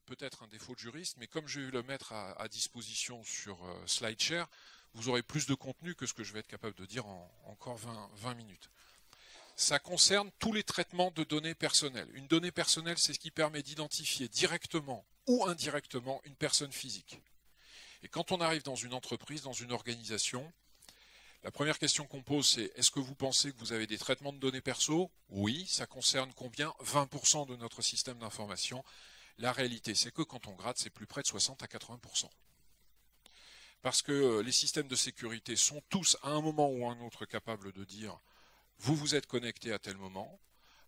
peut-être un défaut de juriste, mais comme je vais le mettre à disposition sur SlideShare, vous aurez plus de contenu que ce que je vais être capable de dire en encore 20 minutes. Ça concerne tous les traitements de données personnelles. Une donnée personnelle, c'est ce qui permet d'identifier directement ou indirectement une personne physique. Et quand on arrive dans une entreprise, dans une organisation, la première question qu'on pose, c'est est-ce que vous pensez que vous avez des traitements de données perso? Oui, ça concerne combien? 20% de notre système d'information. La réalité, c'est que quand on gratte, c'est plus près de 60 à 80%. Parce que les systèmes de sécurité sont tous, à un moment ou à un autre, capables de dire vous vous êtes connecté à tel moment.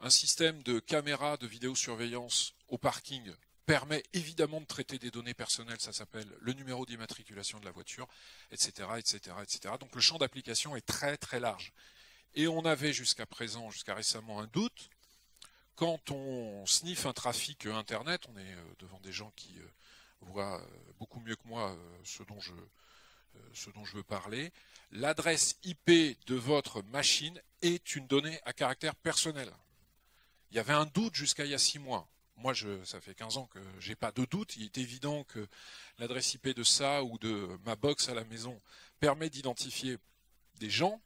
Un système de caméra de vidéosurveillance au parking permet évidemment de traiter des données personnelles, ça s'appelle le numéro d'immatriculation de la voiture, etc., etc., etc. Donc le champ d'application est très très large. Et on avait jusqu'à présent, jusqu'à récemment, un doute. Quand on sniffe un trafic Internet, on est devant des gens qui voient beaucoup mieux que moi ce dont je veux parler. L'adresse IP de votre machine est une donnée à caractère personnel. Il y avait un doute jusqu'à il y a 6 mois. Moi, ça fait 15 ans que je n'ai pas de doute. Il est évident que l'adresse IP de ça ou de ma box à la maison permet d'identifier des gens,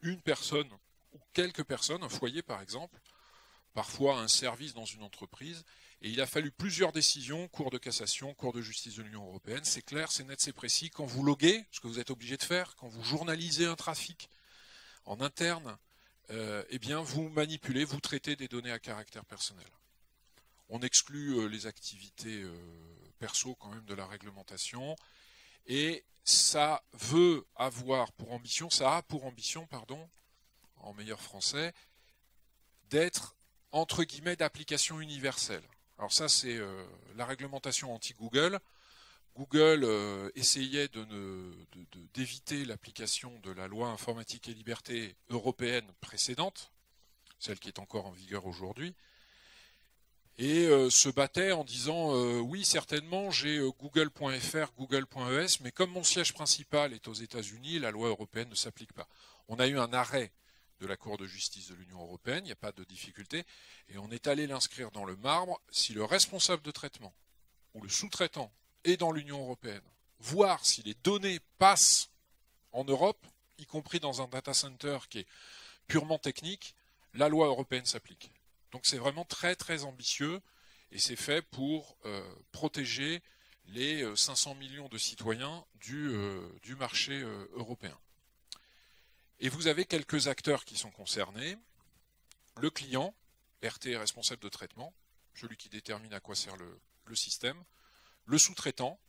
une personne ou quelques personnes, un foyer par exemple, parfois un service dans une entreprise. Et il a fallu plusieurs décisions, cour de cassation, cour de justice de l'Union européenne. C'est clair, c'est net, c'est précis. Quand vous loguez, ce que vous êtes obligé de faire, quand vous journalisez un trafic en interne, eh bien vous manipulez, vous traitez des données à caractère personnel. On exclut les activités perso quand même de la réglementation. Et ça veut avoir pour ambition, ça a pour ambition, pardon, en meilleur français, d'être entre guillemets d'application universelle. Alors ça, c'est la réglementation anti-Google. Google essayait d'éviter l'application de la loi informatique et liberté européenne précédente, celle qui est encore en vigueur aujourd'hui, et se battait en disant oui, certainement, j'ai google.fr, google.es, mais comme mon siège principal est aux États-Unis, la loi européenne ne s'applique pas. On a eu un arrêt de la Cour de justice de l'Union européenne, il n'y a pas de difficulté, et on est allé l'inscrire dans le marbre. Si le responsable de traitement ou le sous-traitant est dans l'Union européenne, voir si les données passent en Europe, y compris dans un data center qui est purement technique, la loi européenne s'applique. Donc c'est vraiment très très ambitieux, et c'est fait pour protéger les 500 millions de citoyens du marché européen. Et vous avez quelques acteurs qui sont concernés. Le client, RT, responsable de traitement, celui qui détermine à quoi sert le système. Le sous-traitant,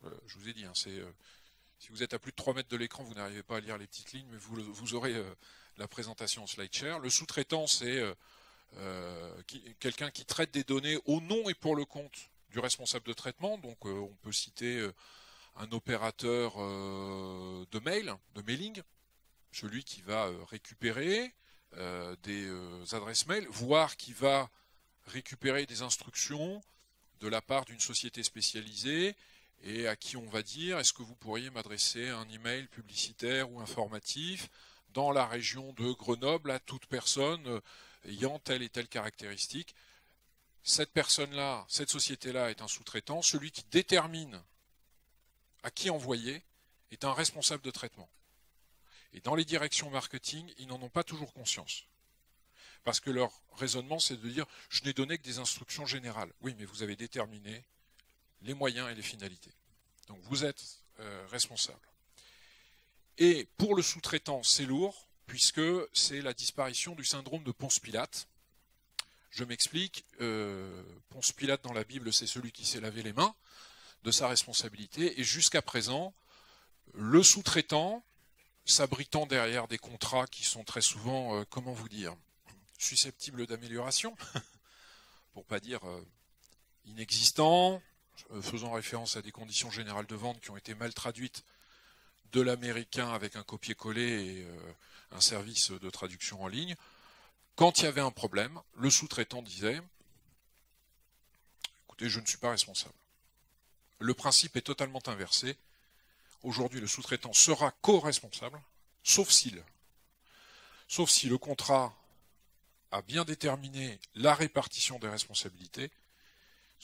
je vous ai dit, si vous êtes à plus de 3 mètres de l'écran, vous n'arrivez pas à lire les petites lignes, mais vous aurez la présentation en SlideShare. Le sous-traitant, c'est quelqu'un qui traite des données au nom et pour le compte du responsable de traitement. Donc on peut citer un opérateur de mail, de mailing, celui qui va récupérer des adresses mail, voire qui va récupérer des instructions de la part d'une société spécialisée et à qui on va dire est-ce que vous pourriez m'adresser un email publicitaire ou informatif dans la région de Grenoble à toute personne ayant telle et telle caractéristique. Cette personne-là, cette société-là est un sous-traitant. Celui qui détermine à qui envoyer est un responsable de traitement. Et dans les directions marketing, ils n'en ont pas toujours conscience. Parce que leur raisonnement, c'est de dire « je n'ai donné que des instructions générales ». Oui, mais vous avez déterminé les moyens et les finalités. Donc vous êtes responsable. Et pour le sous-traitant, c'est lourd, puisque c'est la disparition du syndrome de Ponce-Pilate. Je m'explique, Ponce-Pilate dans la Bible, c'est celui qui s'est lavé les mains de sa responsabilité. Et jusqu'à présent, le sous-traitant, s'abritant derrière des contrats qui sont très souvent, comment vous dire, susceptibles d'amélioration, pour pas dire inexistants, faisant référence à des conditions générales de vente qui ont été mal traduites de l'américain avec un copier-coller et un service de traduction en ligne. Quand il y avait un problème, le sous-traitant disait « Écoutez, je ne suis pas responsable ». Le principe est totalement inversé. Aujourd'hui, le sous-traitant sera co-responsable, sauf si le contrat a bien déterminé la répartition des responsabilités,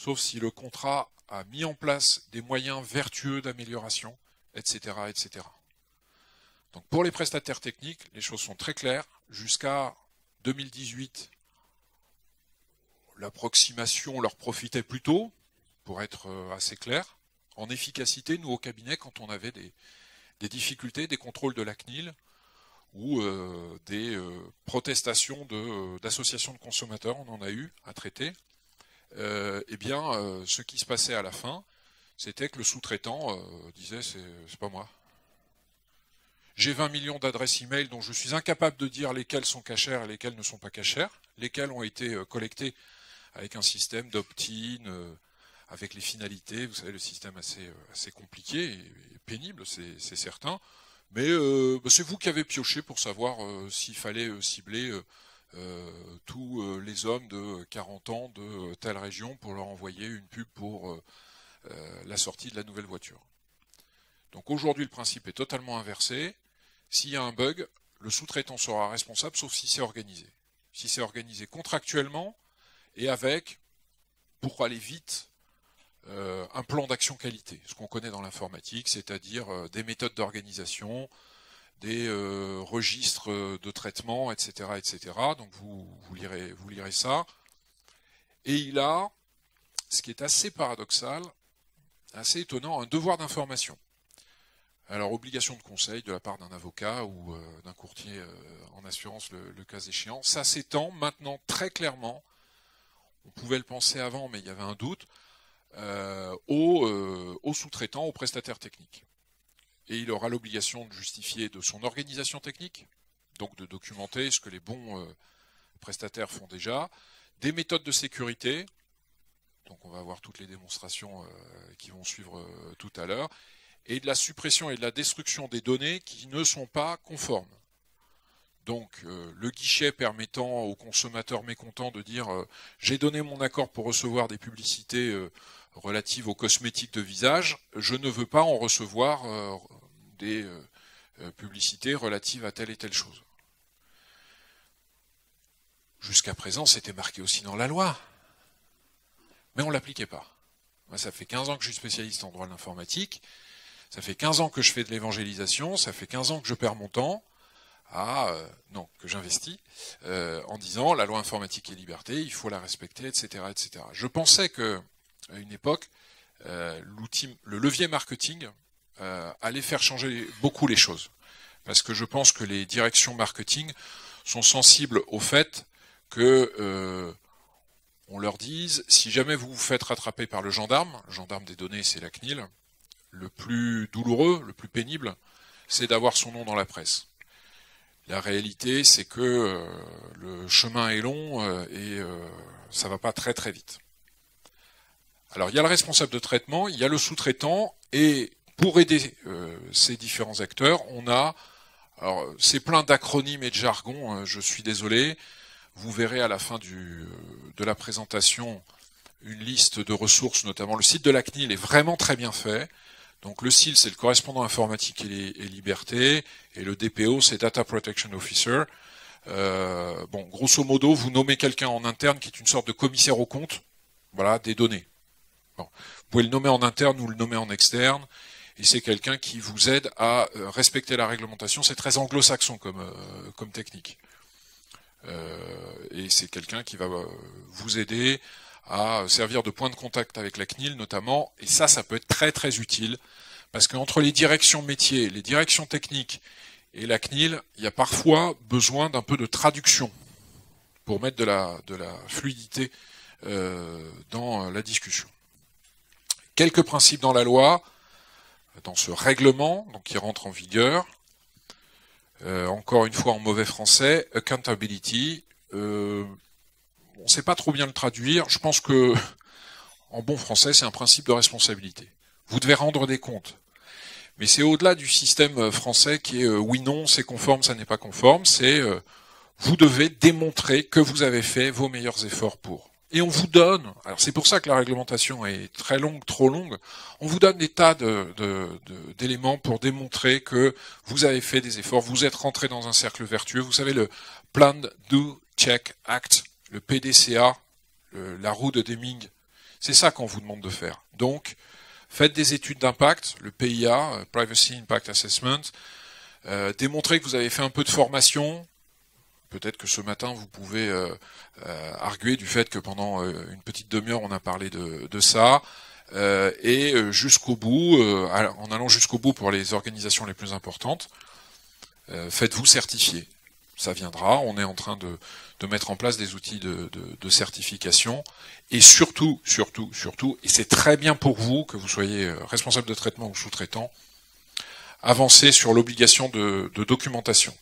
sauf si le contrat a mis en place des moyens vertueux d'amélioration, etc., etc. Donc pour les prestataires techniques, les choses sont très claires. Jusqu'à 2018, l'approximation leur profitait plutôt, pour être assez clair. En efficacité, nous au cabinet, quand on avait des difficultés, des contrôles de la CNIL ou des protestations d'associations de consommateurs, on en a eu à traiter, eh bien, ce qui se passait à la fin, c'était que le sous-traitant disait c'est pas moi. J'ai 20 millions d'adresses email dont je suis incapable de dire lesquelles sont cachères et lesquelles ne sont pas cachères, lesquelles ont été collectées avec un système d'opt-in, avec les finalités, vous savez, le système assez compliqué et pénible, c'est certain. Mais c'est vous qui avez pioché pour savoir s'il fallait cibler tous les hommes de 40 ans de telle région pour leur envoyer une pub pour la sortie de la nouvelle voiture. Donc aujourd'hui, le principe est totalement inversé. S'il y a un bug, le sous-traitant sera responsable, sauf si c'est organisé. Si c'est organisé contractuellement et avec, pour aller vite, un plan d'action qualité, ce qu'on connaît dans l'informatique, c'est-à-dire des méthodes d'organisation, des registres de traitement, etc., etc. Donc vous lirez ça. Et il a, ce qui est assez paradoxal, assez étonnant, un devoir d'information. Alors, obligation de conseil de la part d'un avocat ou d'un courtier en assurance, le cas échéant. Ça s'étend maintenant très clairement, on pouvait le penser avant, mais il y avait un doute, aux sous-traitants, aux prestataires techniques. Et il aura l'obligation de justifier de son organisation technique, donc de documenter ce que les bons prestataires font déjà, des méthodes de sécurité, donc on va avoir toutes les démonstrations qui vont suivre tout à l'heure, et de la suppression et de la destruction des données qui ne sont pas conformes. Donc le guichet permettant aux consommateurs mécontents de dire j'ai donné mon accord pour recevoir des publicités relatives aux cosmétiques de visage, je ne veux pas en recevoir des publicités relatives à telle et telle chose. Jusqu'à présent, c'était marqué aussi dans la loi, mais on ne l'appliquait pas. Moi, ça fait 15 ans que je suis spécialiste en droit de l'informatique, ça fait 15 ans que je fais de l'évangélisation, ça fait 15 ans que je perds mon temps, que j'investis, en disant la loi informatique et liberté, il faut la respecter, etc., etc. Je pensais que, à une époque, le levier marketing allait faire changer beaucoup les choses. Parce que je pense que les directions marketing sont sensibles au fait que on leur dise, si jamais vous vous faites rattraper par le gendarme des données c'est la CNIL, le plus douloureux, le plus pénible, c'est d'avoir son nom dans la presse. La réalité, c'est que le chemin est long et ça va pas très très vite. Alors, il y a le responsable de traitement, il y a le sous-traitant, et pour aider ces différents acteurs, on a, alors c'est plein d'acronymes et de jargon, je suis désolé, vous verrez à la fin de la présentation une liste de ressources, notamment le site de la CNIL est vraiment très bien fait. Donc le CIL, c'est le correspondant informatique et liberté, et le DPO, c'est Data Protection Officer. Grosso modo, vous nommez quelqu'un en interne qui est une sorte de commissaire aux comptes, voilà, des données. Bon. Vous pouvez le nommer en interne ou le nommer en externe, et c'est quelqu'un qui vous aide à respecter la réglementation. C'est très anglo-saxon comme technique. Et c'est quelqu'un qui va vous aider à servir de point de contact avec la CNIL notamment, et ça peut être très très utile, parce qu'entre les directions métiers, les directions techniques et la CNIL, il y a parfois besoin d'un peu de traduction pour mettre de la fluidité dans la discussion. Quelques principes dans la loi, dans ce règlement donc qui rentre en vigueur, encore une fois en mauvais français, accountability, on ne sait pas trop bien le traduire. Je pense que, en bon français, c'est un principe de responsabilité. Vous devez rendre des comptes. Mais c'est au-delà du système français qui est oui, non, c'est conforme, ça n'est pas conforme. C'est vous devez démontrer que vous avez fait vos meilleurs efforts pour. Et on vous donne, alors c'est pour ça que la réglementation est très longue, trop longue, on vous donne des tas d'éléments pour démontrer que vous avez fait des efforts, vous êtes rentré dans un cercle vertueux. Vous savez, le Plan, Do, Check, Act, le PDCA, la roue de Deming, C'est ça qu'on vous demande de faire. Donc, faites des études d'impact, le PIA, Privacy Impact Assessment, démontrez que vous avez fait un peu de formation. Peut-être que ce matin, vous pouvez arguer du fait que pendant une petite demi-heure, on a parlé de ça. Et jusqu'au bout, en allant jusqu'au bout pour les organisations les plus importantes, faites-vous certifier. Ça viendra, on est en train de mettre en place des outils de certification, et surtout, et c'est très bien pour vous, que vous soyez responsable de traitement ou sous-traitant, avancez sur l'obligation de documentation.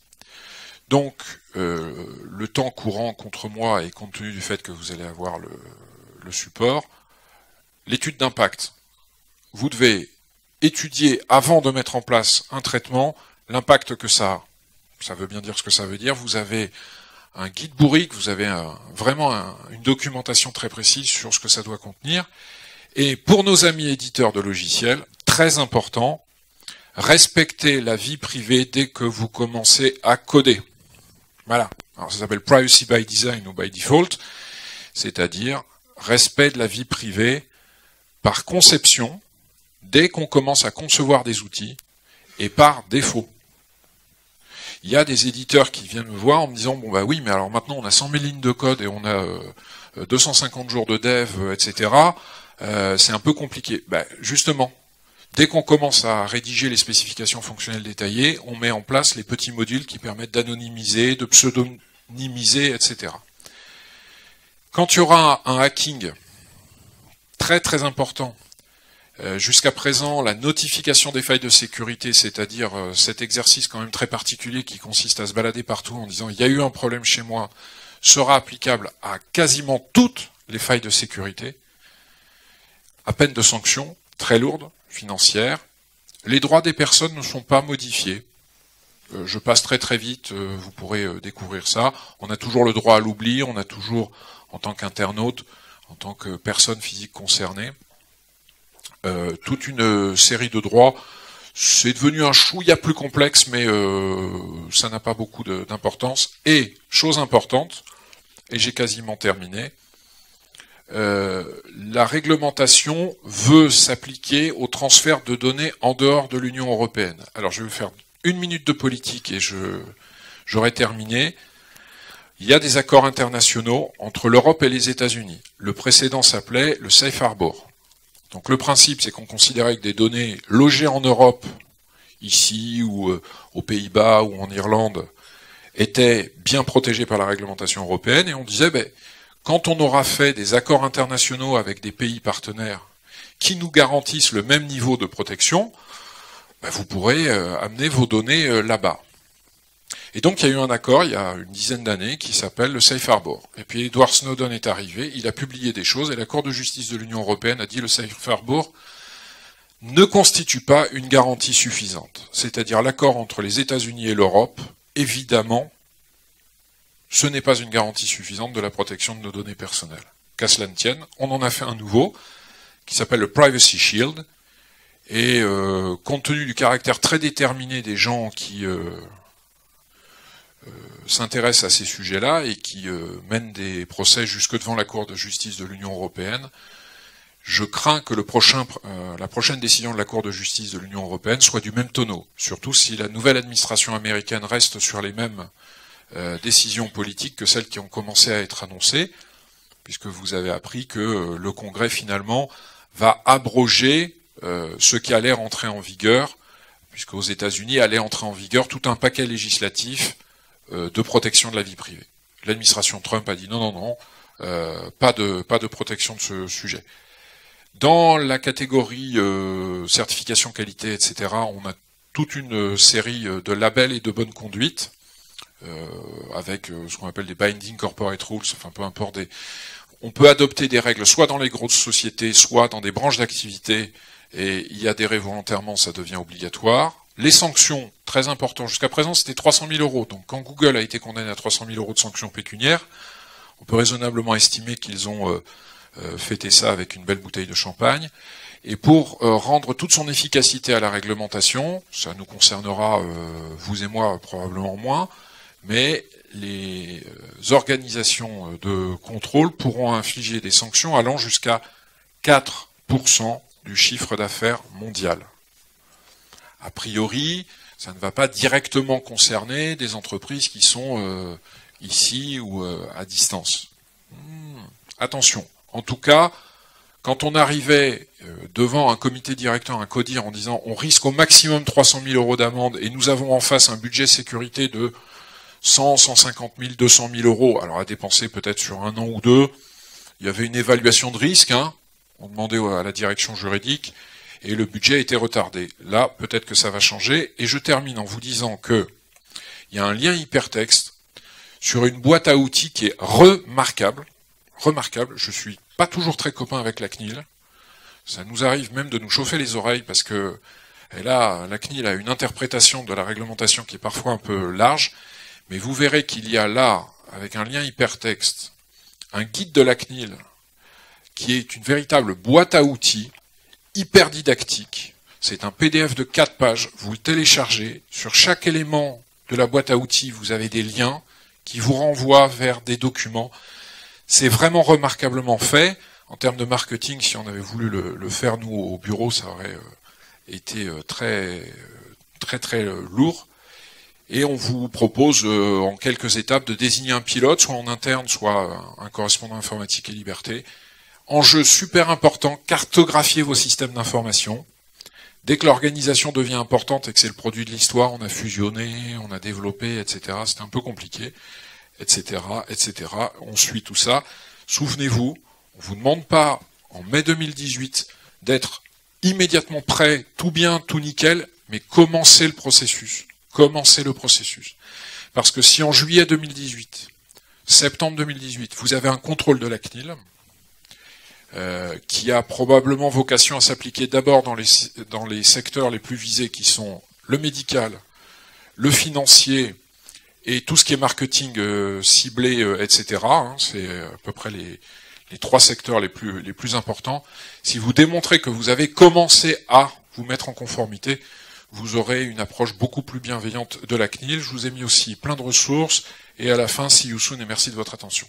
Donc, le temps courant contre moi, et compte tenu du fait que vous allez avoir le support, l'étude d'impact. Vous devez étudier, avant de mettre en place un traitement, l'impact que ça a. Ça veut bien dire ce que ça veut dire. Vous avez un guide bourrique, vous avez vraiment une documentation très précise sur ce que ça doit contenir. Et pour nos amis éditeurs de logiciels, très important, respectez la vie privée dès que vous commencez à coder. Voilà. Alors ça s'appelle Privacy by Design ou by Default, c'est-à-dire respect de la vie privée par conception, dès qu'on commence à concevoir des outils, et par défaut. Il y a des éditeurs qui viennent me voir en me disant, bon bah oui, mais alors maintenant on a 100 000 lignes de code et on a 250 jours de dev, etc. C'est un peu compliqué. Ben, justement, dès qu'on commence à rédiger les spécifications fonctionnelles détaillées, on met en place les petits modules qui permettent d'anonymiser, de pseudonymiser, etc. Quand il y aura un hacking très très important, jusqu'à présent, la notification des failles de sécurité, c'est-à-dire cet exercice quand même très particulier qui consiste à se balader partout en disant « il y a eu un problème chez moi », sera applicable à quasiment toutes les failles de sécurité, à peine de sanctions très lourdes, financières. Les droits des personnes ne sont pas modifiés. Je passe très très vite, vous pourrez découvrir ça. On a toujours le droit à l'oubli, on a toujours, en tant qu'internaute, en tant que personne physique concernée, toute une série de droits. C'est devenu un chouïa plus complexe, mais ça n'a pas beaucoup d'importance. Et, chose importante, et j'ai quasiment terminé, la réglementation veut s'appliquer au transfert de données en dehors de l'Union européenne. Alors je vais vous faire 1 minute de politique et j'aurai terminé. Il y a des accords internationaux entre l'Europe et les États-Unis. Le précédent s'appelait le Safe Harbor. Donc le principe, c'est qu'on considérait que des données logées en Europe, ici ou aux Pays-Bas ou en Irlande, étaient bien protégées par la réglementation européenne, et on disait, ben, quand on aura fait des accords internationaux avec des pays partenaires qui nous garantissent le même niveau de protection, ben, vous pourrez amener vos données là-bas. Et donc il y a eu un accord il y a une dizaine d'années qui s'appelle le Safe Harbor. Et puis Edward Snowden est arrivé, il a publié des choses et la Cour de justice de l'Union européenne a dit le Safe Harbor ne constitue pas une garantie suffisante. C'est-à-dire l'accord entre les États-Unis et l'Europe, évidemment, ce n'est pas une garantie suffisante de la protection de nos données personnelles. Qu'à cela ne tienne, on en a fait un nouveau qui s'appelle le Privacy Shield. Et compte tenu du caractère très déterminé des gens qui s'intéressent à ces sujets-là et qui mènent des procès jusque devant la Cour de justice de l'Union européenne, je crains que la prochaine décision de la Cour de justice de l'Union européenne soit du même tonneau, surtout si la nouvelle administration américaine reste sur les mêmes décisions politiques que celles qui ont commencé à être annoncées, puisque vous avez appris que le Congrès finalement va abroger ce qui allait rentrer en vigueur, puisqu'aux États-Unis allait entrer en vigueur tout un paquet législatif de protection de la vie privée. L'administration Trump a dit non, pas de protection de ce sujet. Dans la catégorie certification qualité, etc., on a toute une série de labels et de bonne conduite, avec ce qu'on appelle des binding corporate rules, enfin peu importe. On peut adopter des règles soit dans les grosses sociétés, soit dans des branches d'activité, et y adhérer volontairement, ça devient obligatoire. Les sanctions, très important, jusqu'à présent c'était 300 000 euros. Donc quand Google a été condamné à 300 000 euros de sanctions pécuniaires, on peut raisonnablement estimer qu'ils ont fêté ça avec une belle bouteille de champagne. Et pour rendre toute son efficacité à la réglementation, ça nous concernera, vous et moi, probablement moins, mais les organisations de contrôle pourront infliger des sanctions allant jusqu'à 4% du chiffre d'affaires mondial. A priori, ça ne va pas directement concerner des entreprises qui sont ici ou à distance. Attention, en tout cas, quand on arrivait devant un comité directeur, un CODIR, en disant on risque au maximum 300 000 euros d'amende et nous avons en face un budget sécurité de 100, 150 000, 200 000 euros, alors à dépenser peut-être sur 1 an ou 2, il y avait une évaluation de risque, on demandait à la direction juridique, et le budget a été retardé. Là, peut-être que ça va changer, et je termine en vous disant que il y a un lien hypertexte sur une boîte à outils qui est remarquable, je suis pas toujours très copain avec la CNIL, ça nous arrive même de nous chauffer les oreilles, parce que là, la CNIL a une interprétation de la réglementation qui est parfois un peu large, mais vous verrez qu'il y a là, avec un lien hypertexte, un guide de la CNIL qui est une véritable boîte à outils, hyper didactique. C'est un PDF de 4 pages, vous le téléchargez. Sur chaque élément de la boîte à outils, vous avez des liens qui vous renvoient vers des documents. C'est vraiment remarquablement fait. En termes de marketing, si on avait voulu le faire nous au bureau, ça aurait été très lourd. Et on vous propose en quelques étapes de désigner un pilote, soit en interne, soit un correspondant informatique et liberté. Enjeu super important, cartographier vos systèmes d'information. Dès que l'organisation devient importante et que c'est le produit de l'histoire, on a fusionné, on a développé, etc. C'est un peu compliqué, etc., etc. On suit tout ça. Souvenez-vous, on ne vous demande pas, en mai 2018, d'être immédiatement prêt, tout bien, tout nickel, mais commencez le processus. Commencez le processus. Parce que si en juillet 2018, septembre 2018, vous avez un contrôle de la CNIL, qui a probablement vocation à s'appliquer d'abord dans les secteurs les plus visés, qui sont le médical, le financier et tout ce qui est marketing ciblé, etc. C'est à peu près les 3 secteurs les plus importants. Si vous démontrez que vous avez commencé à vous mettre en conformité, vous aurez une approche beaucoup plus bienveillante de la CNIL. Je vous ai mis aussi plein de ressources. Et à la fin, see you soon et merci de votre attention.